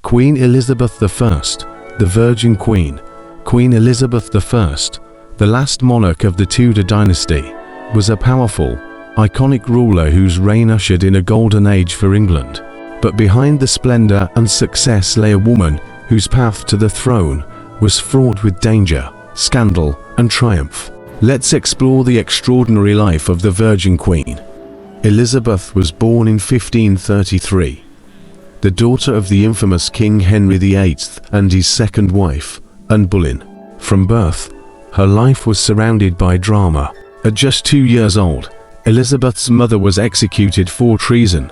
Queen Elizabeth I, the Virgin Queen. Queen Elizabeth I, the last monarch of the Tudor dynasty, was a powerful, iconic ruler whose reign ushered in a golden age for England. But behind the splendor and success lay a woman whose path to the throne was fraught with danger, scandal, and triumph. Let's explore the extraordinary life of the Virgin Queen. Elizabeth was born in 1533. The daughter of the infamous King Henry VIII and his second wife, Anne Boleyn. From birth, her life was surrounded by drama. At just 2 years old, Elizabeth's mother was executed for treason,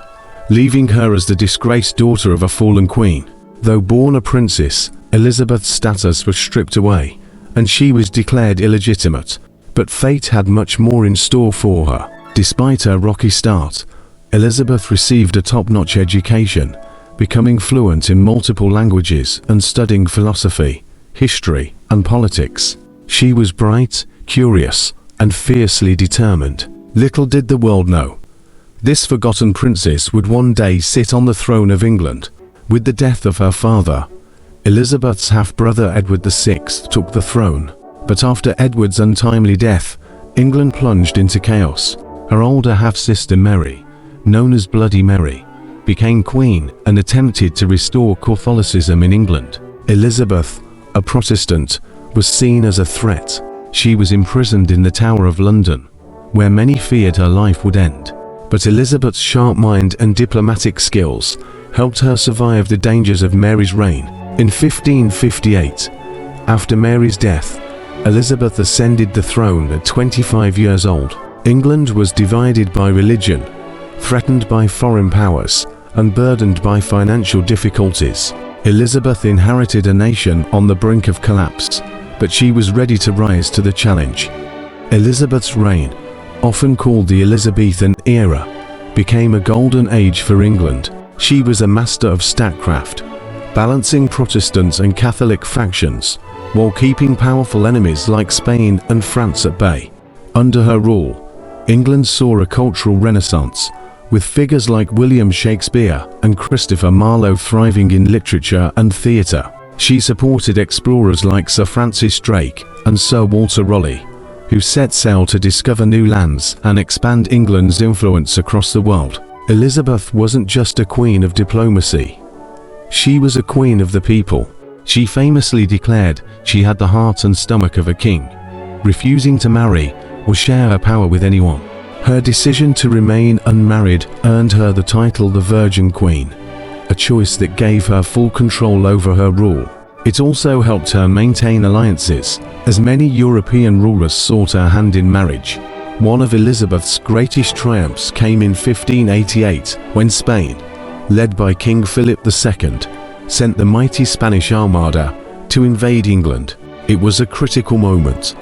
leaving her as the disgraced daughter of a fallen queen. Though born a princess, Elizabeth's status was stripped away, and she was declared illegitimate. But fate had much more in store for her. Despite her rocky start, Elizabeth received a top-notch education, becoming fluent in multiple languages and studying philosophy, history, and politics. She was bright, curious, and fiercely determined. Little did the world know, this forgotten princess would one day sit on the throne of England. With the death of her father, Elizabeth's half-brother Edward VI took the throne. But after Edward's untimely death, England plunged into chaos. Her older half-sister Mary, known as Bloody Mary, became queen and attempted to restore Catholicism in England. Elizabeth, a Protestant, was seen as a threat. She was imprisoned in the Tower of London, where many feared her life would end. But Elizabeth's sharp mind and diplomatic skills helped her survive the dangers of Mary's reign. In 1558, after Mary's death, Elizabeth ascended the throne at 25 years old. England was divided by religion, threatened by foreign powers, and burdened by financial difficulties. Elizabeth inherited a nation on the brink of collapse, but she was ready to rise to the challenge. Elizabeth's reign, often called the Elizabethan era, became a golden age for England. She was a master of statecraft, balancing Protestant and Catholic factions, while keeping powerful enemies like Spain and France at bay. Under her rule, England saw a cultural renaissance, with figures like William Shakespeare and Christopher Marlowe thriving in literature and theatre. She supported explorers like Sir Francis Drake and Sir Walter Raleigh, who set sail to discover new lands and expand England's influence across the world. Elizabeth wasn't just a queen of diplomacy. She was a queen of the people. She famously declared she had the heart and stomach of a king, refusing to marry or share her power with anyone. Her decision to remain unmarried earned her the title the Virgin Queen, a choice that gave her full control over her rule. It also helped her maintain alliances, as many European rulers sought her hand in marriage. One of Elizabeth's greatest triumphs came in 1588, when Spain, led by King Philip II, sent the mighty Spanish Armada to invade England. It was a critical moment,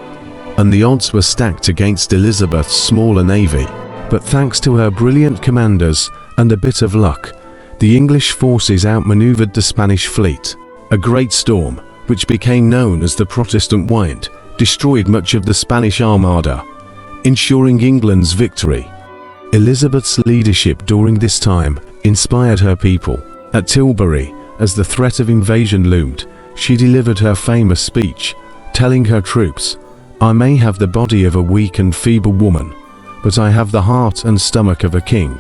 and the odds were stacked against Elizabeth's smaller navy. But thanks to her brilliant commanders and a bit of luck, the English forces outmaneuvered the Spanish fleet. A great storm, which became known as the Protestant Wind, destroyed much of the Spanish Armada, ensuring England's victory. Elizabeth's leadership during this time inspired her people. At Tilbury, as the threat of invasion loomed, she delivered her famous speech, telling her troops, "I may have the body of a weak and feeble woman, but I have the heart and stomach of a king."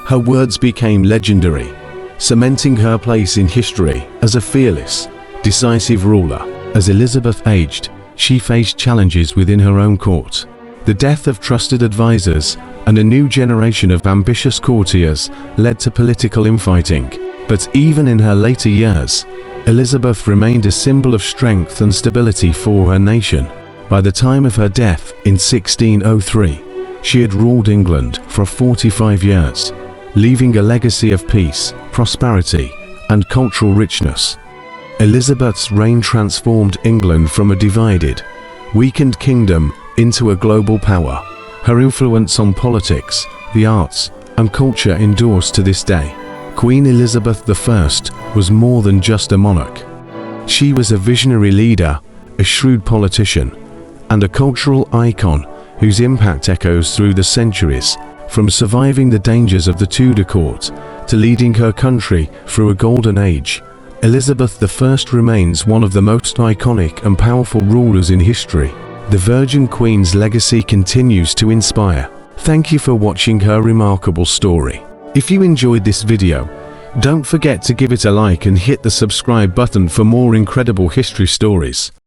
Her words became legendary, cementing her place in history as a fearless, decisive ruler. As Elizabeth aged, she faced challenges within her own court. The death of trusted advisors and a new generation of ambitious courtiers led to political infighting. But even in her later years, Elizabeth remained a symbol of strength and stability for her nation. By the time of her death in 1603, she had ruled England for 45 years, leaving a legacy of peace, prosperity, and cultural richness. Elizabeth's reign transformed England from a divided, weakened kingdom into a global power. Her influence on politics, the arts, and culture endures to this day. Queen Elizabeth I was more than just a monarch. She was a visionary leader, a shrewd politician, and a cultural icon whose impact echoes through the centuries. From surviving the dangers of the Tudor court to leading her country through a golden age, Elizabeth I remains one of the most iconic and powerful rulers in history. The Virgin Queen's legacy continues to inspire. Thank you for watching her remarkable story. If you enjoyed this video, don't forget to give it a like and hit the subscribe button for more incredible history stories.